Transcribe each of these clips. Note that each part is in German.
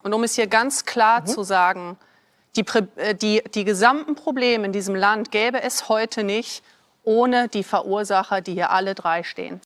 Und um es hier ganz klar zu sagen, die gesamten Probleme in diesem Land gäbe es heute nicht ohne die Verursacher, die hier alle drei stehen.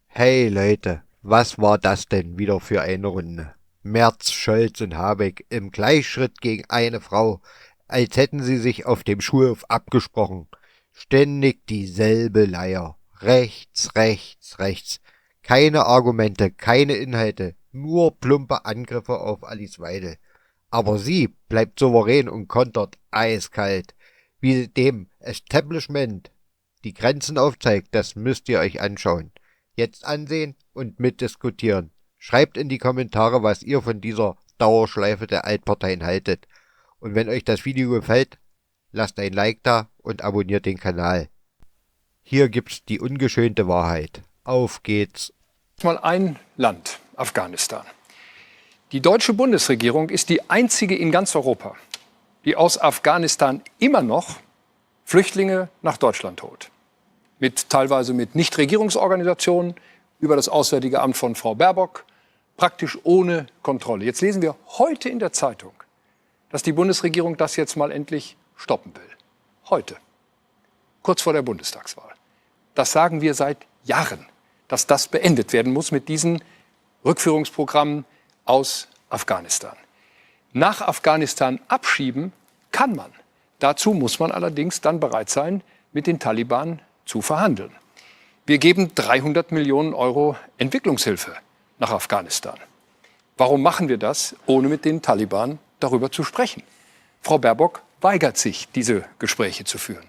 Hey Leute, was war das denn wieder für eine Runde? Merz, Scholz und Habeck im Gleichschritt gegen eine Frau, als hätten sie sich auf dem Schulhof abgesprochen. Ständig dieselbe Leier. Rechts, rechts, rechts. Keine Argumente, keine Inhalte, nur plumpe Angriffe auf Alice Weidel. Aber sie bleibt souverän und kontert eiskalt. Wie sie dem Establishment die Grenzen aufzeigt, das müsst ihr euch anschauen. Jetzt ansehen und mitdiskutieren. Schreibt in die Kommentare, was ihr von dieser Dauerschleife der Altparteien haltet. Und wenn euch das Video gefällt, lasst ein Like da und abonniert den Kanal. Hier gibt's die ungeschönte Wahrheit. Auf geht's. Mal ein Land, Afghanistan. Die deutsche Bundesregierung ist die einzige in ganz Europa, die aus Afghanistan immer noch Flüchtlinge nach Deutschland holt. Teilweise mit Nichtregierungsorganisationen, über das Auswärtige Amt von Frau Baerbock, praktisch ohne Kontrolle. Jetzt lesen wir heute in der Zeitung, dass die Bundesregierung das jetzt mal endlich stoppen will. Heute, kurz vor der Bundestagswahl. Das sagen wir seit Jahren, dass das beendet werden muss mit diesen Rückführungsprogrammen aus Afghanistan. Nach Afghanistan abschieben kann man. Dazu muss man allerdings dann bereit sein, mit den Taliban zu verhandeln. Wir geben 300 Millionen Euro Entwicklungshilfe nach Afghanistan. Warum machen wir das, ohne mit den Taliban darüber zu sprechen? Frau Baerbock weigert sich, diese Gespräche zu führen.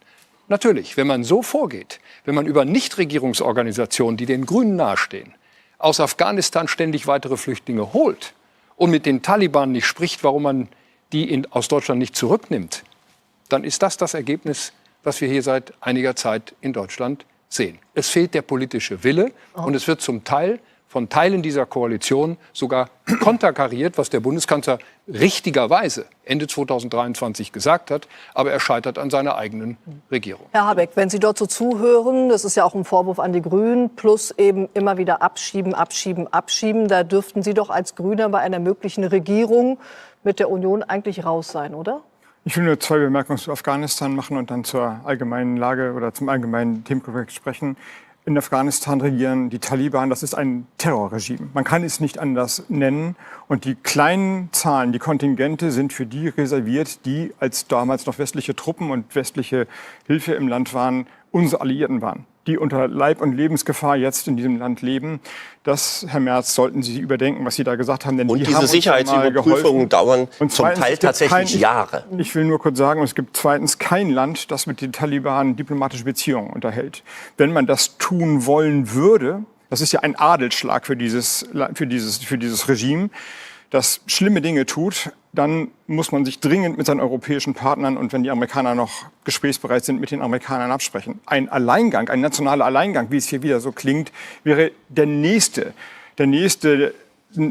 Natürlich, wenn man so vorgeht, wenn man über Nichtregierungsorganisationen, die den Grünen nahestehen, aus Afghanistan ständig weitere Flüchtlinge holt und mit den Taliban nicht spricht, warum man die aus Deutschland nicht zurücknimmt, dann ist das das Ergebnis, was wir hier seit einiger Zeit in Deutschland sehen. Es fehlt der politische Wille und es wird zum Teil von Teilen dieser Koalition sogar konterkariert, was der Bundeskanzler richtigerweise Ende 2023 gesagt hat, aber er scheitert an seiner eigenen Regierung. Herr Habeck, wenn Sie dort so zuhören, das ist ja auch ein Vorwurf an die Grünen, plus eben immer wieder abschieben, abschieben, abschieben, da dürften Sie doch als Grüner bei einer möglichen Regierung mit der Union eigentlich raus sein, oder? Ich will nur zwei Bemerkungen zu Afghanistan machen und dann zur allgemeinen Lage oder zum allgemeinen Themenkomplex sprechen. In Afghanistan regieren die Taliban, das ist ein Terrorregime. Man kann es nicht anders nennen. Und die kleinen Zahlen, die Kontingente sind für die reserviert, die als damals noch westliche Truppen und westliche Hilfe im Land waren, unsere Alliierten waren, die unter Leib- und Lebensgefahr jetzt in diesem Land leben. Das, Herr Merz, sollten Sie überdenken, was Sie da gesagt haben. Denn und die diese haben Sicherheitsüberprüfungen dauern und zum Teil tatsächlich Jahre. Ich will nur kurz sagen, es gibt zweitens kein Land, das mit den Taliban diplomatische Beziehungen unterhält. Wenn man das tun wollen würde, das ist ja ein Adelsschlag für dieses Regime, das schlimme Dinge tut, dann muss man sich dringend mit seinen europäischen Partnern und wenn die Amerikaner noch gesprächsbereit sind, mit den Amerikanern absprechen. Ein Alleingang, ein nationaler Alleingang, wie es hier wieder so klingt, wäre der nächste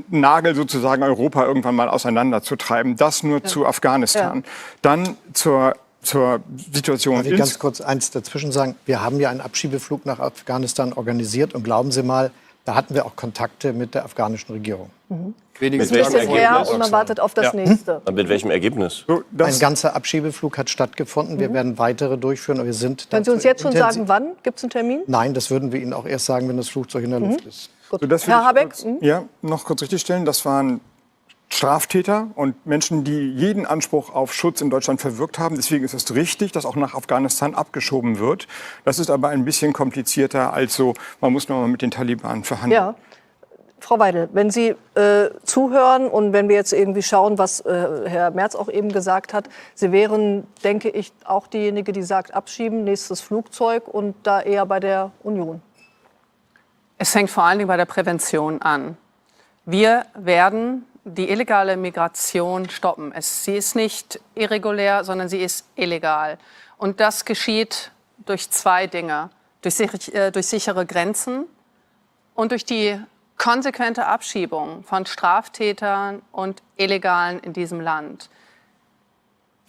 Nagel sozusagen Europa irgendwann mal auseinanderzutreiben. Das nur zu Afghanistan. Ja. Dann zur Situation. Darf ich ganz kurz eins dazwischen sagen? Wir haben ja einen Abschiebeflug nach Afghanistan organisiert und glauben Sie mal, da hatten wir auch Kontakte mit der afghanischen Regierung. Mhm. Mit welchem Ergebnis? Und man wartet auf das nächste. Mit welchem Ergebnis? Ein ganzer Abschiebeflug hat stattgefunden. Wir werden weitere durchführen. Aber wir sind Können Sie uns jetzt schon sagen, wann? Gibt es einen Termin? Nein, das würden wir Ihnen auch erst sagen, wenn das Flugzeug in der Luft ist. Herr Habeck? Ja, noch kurz richtigstellen. Das waren Straftäter und Menschen, die jeden Anspruch auf Schutz in Deutschland verwirkt haben. Deswegen ist es richtig, dass auch nach Afghanistan abgeschoben wird. Das ist aber ein bisschen komplizierter als so, man muss noch mal mit den Taliban verhandeln. Ja. Frau Weidel, wenn Sie zuhören und wenn wir jetzt irgendwie schauen, was Herr Merz auch eben gesagt hat, Sie wären, denke ich, auch diejenige, die sagt, abschieben, nächstes Flugzeug und da eher bei der Union. Es fängt vor allen Dingen bei der Prävention an. Wir werden die illegale Migration stoppen. Sie ist nicht irregulär, sondern sie ist illegal. Und das geschieht durch zwei Dinge. Durch sichere Grenzen und durch die konsequente Abschiebung von Straftätern und Illegalen in diesem Land.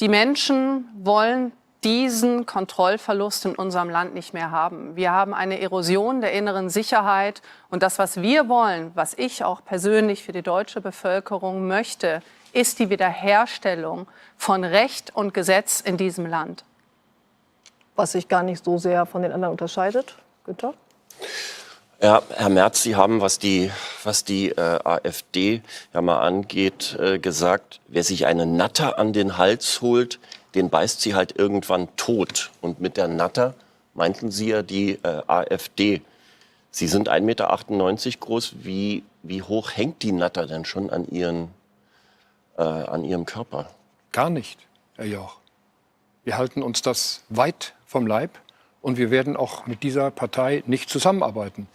Die Menschen wollen diesen Kontrollverlust in unserem Land nicht mehr haben. Wir haben eine Erosion der inneren Sicherheit. Und das, was wir wollen, was ich auch persönlich für die deutsche Bevölkerung möchte, ist die Wiederherstellung von Recht und Gesetz in diesem Land. Was sich gar nicht so sehr von den anderen unterscheidet. Günther? Ja, Herr Merz, Sie haben, was die AfD ja mal angeht, gesagt, wer sich eine Natter an den Hals holt, den beißt sie halt irgendwann tot. Und mit der Natter meinten Sie ja die AfD. Sie sind 1,98 Meter groß. Wie hoch hängt die Natter denn schon an Ihrem Körper? Gar nicht, Herr Jauch. Wir halten uns das weit vom Leib und wir werden auch mit dieser Partei nicht zusammenarbeiten.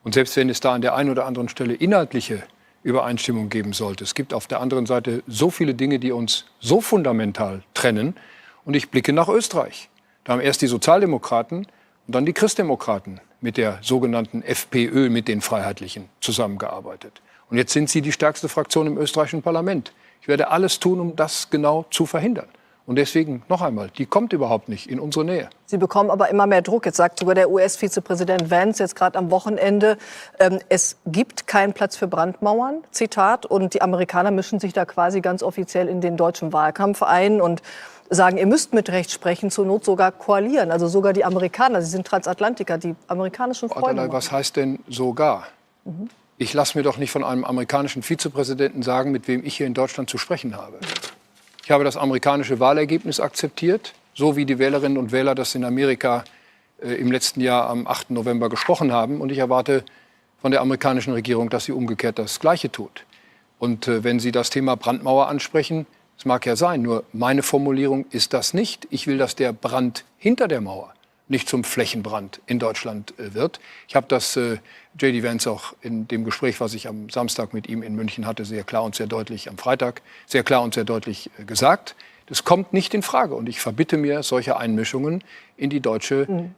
Und selbst wenn es da an der einen oder anderen Stelle inhaltliche Übereinstimmung geben sollte, es gibt auf der anderen Seite so viele Dinge, die uns so fundamental trennen. Und ich blicke nach Österreich. Da haben erst die Sozialdemokraten und dann die Christdemokraten mit der sogenannten FPÖ, mit den Freiheitlichen, zusammengearbeitet. Und jetzt sind sie die stärkste Fraktion im österreichischen Parlament. Ich werde alles tun, um das genau zu verhindern. Und deswegen noch einmal, die kommt überhaupt nicht in unsere Nähe. Sie bekommen aber immer mehr Druck. Jetzt sagt sogar der US-Vizepräsident Vance jetzt gerade am Wochenende, es gibt keinen Platz für Brandmauern, Zitat. Und die Amerikaner mischen sich da quasi ganz offiziell in den deutschen Wahlkampf ein und sagen, ihr müsst mit Recht sprechen, zur Not sogar koalieren. Also sogar die Amerikaner, sie sind Transatlantiker, die amerikanischen Freunde. Was heißt denn sogar? Ich lasse mir doch nicht von einem amerikanischen Vizepräsidenten sagen, mit wem ich hier in Deutschland zu sprechen habe. Ich habe das amerikanische Wahlergebnis akzeptiert, so wie die Wählerinnen und Wähler das in Amerika im letzten Jahr am 8. November gesprochen haben. Und ich erwarte von der amerikanischen Regierung, dass sie umgekehrt das Gleiche tut. Und wenn Sie das Thema Brandmauer ansprechen, das mag ja sein, nur meine Formulierung ist das nicht. Ich will, dass der Brand hinter der Mauer nicht zum Flächenbrand in Deutschland wird. Ich habe das J.D. Vance auch in dem Gespräch, was ich am Samstag mit ihm in München hatte, sehr klar und sehr deutlich, am Freitag, sehr klar und sehr deutlich gesagt. Das kommt nicht in Frage. Und ich verbitte mir solche Einmischungen in die deutsche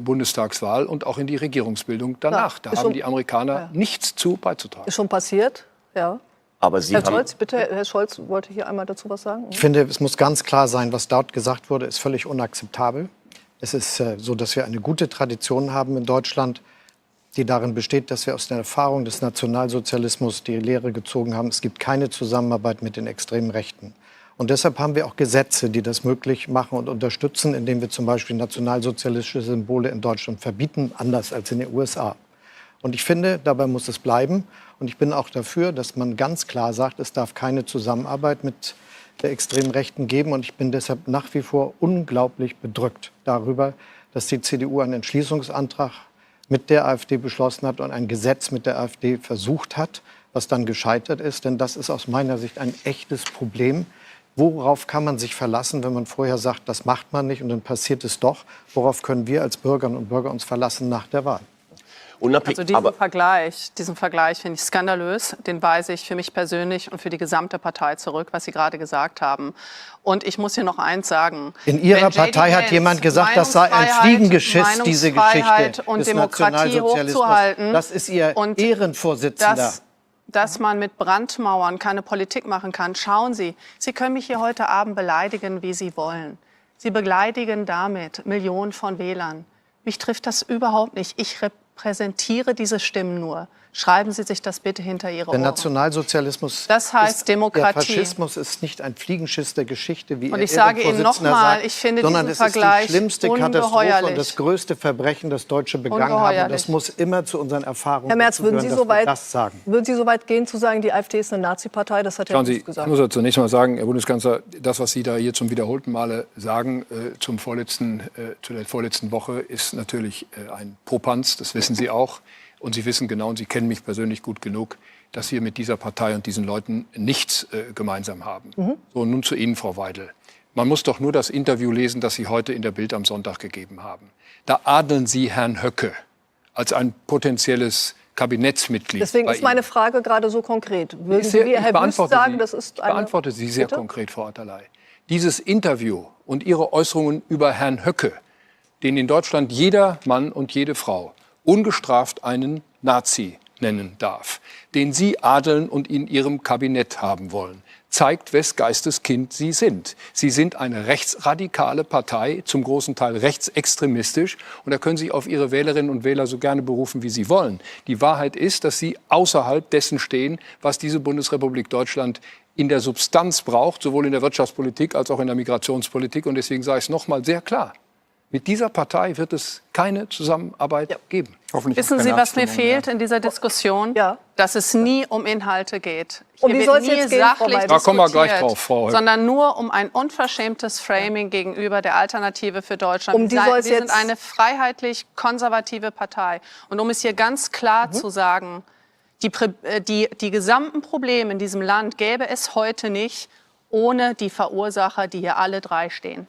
Bundestagswahl und auch in die Regierungsbildung danach. Da haben die Amerikaner nichts zu beizutragen. Ist schon passiert, ja. Aber Sie Herr Scholz, bitte, Herr Scholz wollte hier einmal dazu was sagen. Ich finde, es muss ganz klar sein, was dort gesagt wurde, ist völlig unakzeptabel. Es ist so, dass wir eine gute Tradition haben in Deutschland, die darin besteht, dass wir aus der Erfahrung des Nationalsozialismus die Lehre gezogen haben, es gibt keine Zusammenarbeit mit den extremen Rechten. Und deshalb haben wir auch Gesetze, die das möglich machen und unterstützen, indem wir zum Beispiel nationalsozialistische Symbole in Deutschland verbieten, anders als in den USA. Und ich finde, dabei muss es bleiben. Und ich bin auch dafür, dass man ganz klar sagt, es darf keine Zusammenarbeit mit der extremen Rechten geben. Und ich bin deshalb nach wie vor unglaublich bedrückt darüber, dass die CDU einen Entschließungsantrag mit der AfD beschlossen hat und ein Gesetz mit der AfD versucht hat, was dann gescheitert ist. Denn das ist aus meiner Sicht ein echtes Problem. Worauf kann man sich verlassen, wenn man vorher sagt, das macht man nicht und dann passiert es doch? Worauf können wir als Bürgerinnen und Bürger uns verlassen nach der Wahl? Also diesen Vergleich finde ich skandalös. Den weise ich für mich persönlich und für die gesamte Partei zurück, was Sie gerade gesagt haben. Und ich muss hier noch eins sagen. In Ihrer Partei hat jemand gesagt, das sei ein Fliegengeschiss, diese Geschichte und des Demokratie hochzuhalten. Das ist Ihr Ehrenvorsitzender. Dass man mit Brandmauern keine Politik machen kann. Schauen Sie, Sie können mich hier heute Abend beleidigen, wie Sie wollen. Sie beleidigen damit Millionen von Wählern. Mich trifft das überhaupt nicht. Ich repräsentiere diese Stimmen nur. Schreiben Sie sich das bitte hinter Ihre Ohren. Der Nationalsozialismus, das heißt Demokratie. Der Faschismus ist nicht ein Fliegenschiss der Geschichte, wie und ich sage Ihnen nochmal, ich finde sondern diesen Vergleich ist die schlimmste Katastrophe und das größte Verbrechen, das Deutsche begangen haben. Und das muss immer zu unseren Erfahrungen Herr Merz, würden Sie so weit gehen, zu sagen, die AfD ist eine Nazi-Partei? Das hat Herr Merz gesagt. Ich muss ja zunächst mal sagen, Herr Bundeskanzler, das, was Sie da hier zum wiederholten Male sagen, zu der vorletzten Woche, ist natürlich ein Popanz. Das wissen Sie auch. Und Sie wissen genau, und Sie kennen mich persönlich gut genug, dass wir mit dieser Partei und diesen Leuten nichts gemeinsam haben. So, nun zu Ihnen, Frau Weidel. Man muss doch nur das Interview lesen, das Sie heute in der Bild am Sonntag gegeben haben. Da adeln Sie Herrn Höcke als ein potenzielles Kabinettsmitglied. Deswegen ist meine Frage gerade so konkret. Würden Sie, wie Herr Wüst sagen, das ist eine... Ich beantworte Sie sehr konkret, Frau Atterlei. Dieses Interview und Ihre Äußerungen über Herrn Höcke, den in Deutschland jeder Mann und jede Frau ungestraft einen Nazi nennen darf, den Sie adeln und in Ihrem Kabinett haben wollen. zeigt, wes Geistes Kind Sie sind. Sie sind eine rechtsradikale Partei, zum großen Teil rechtsextremistisch. Und da können Sie sich auf Ihre Wählerinnen und Wähler so gerne berufen, wie Sie wollen. Die Wahrheit ist, dass Sie außerhalb dessen stehen, was diese Bundesrepublik Deutschland in der Substanz braucht, sowohl in der Wirtschaftspolitik als auch in der Migrationspolitik. Und deswegen sage ich es noch mal sehr klar. Mit dieser Partei wird es keine Zusammenarbeit geben. Hoffentlich Wissen auch Sie, keine was mir Abstimmung, fehlt in dieser Diskussion? Ja. Dass es nie um Inhalte geht. Um Hier wie wird soll's nie jetzt gehen, Frau sachlich Weidel? Da kommen wir gleich diskutiert, drauf, Frau Höck. sondern nur um ein unverschämtes Framing gegenüber der Alternative für Deutschland. Um die Wir soll's sind jetzt- eine freiheitlich-konservative Partei. Und um es hier ganz klar zu sagen, die gesamten Probleme in diesem Land gäbe es heute nicht ohne die Verursacher, die hier alle drei stehen.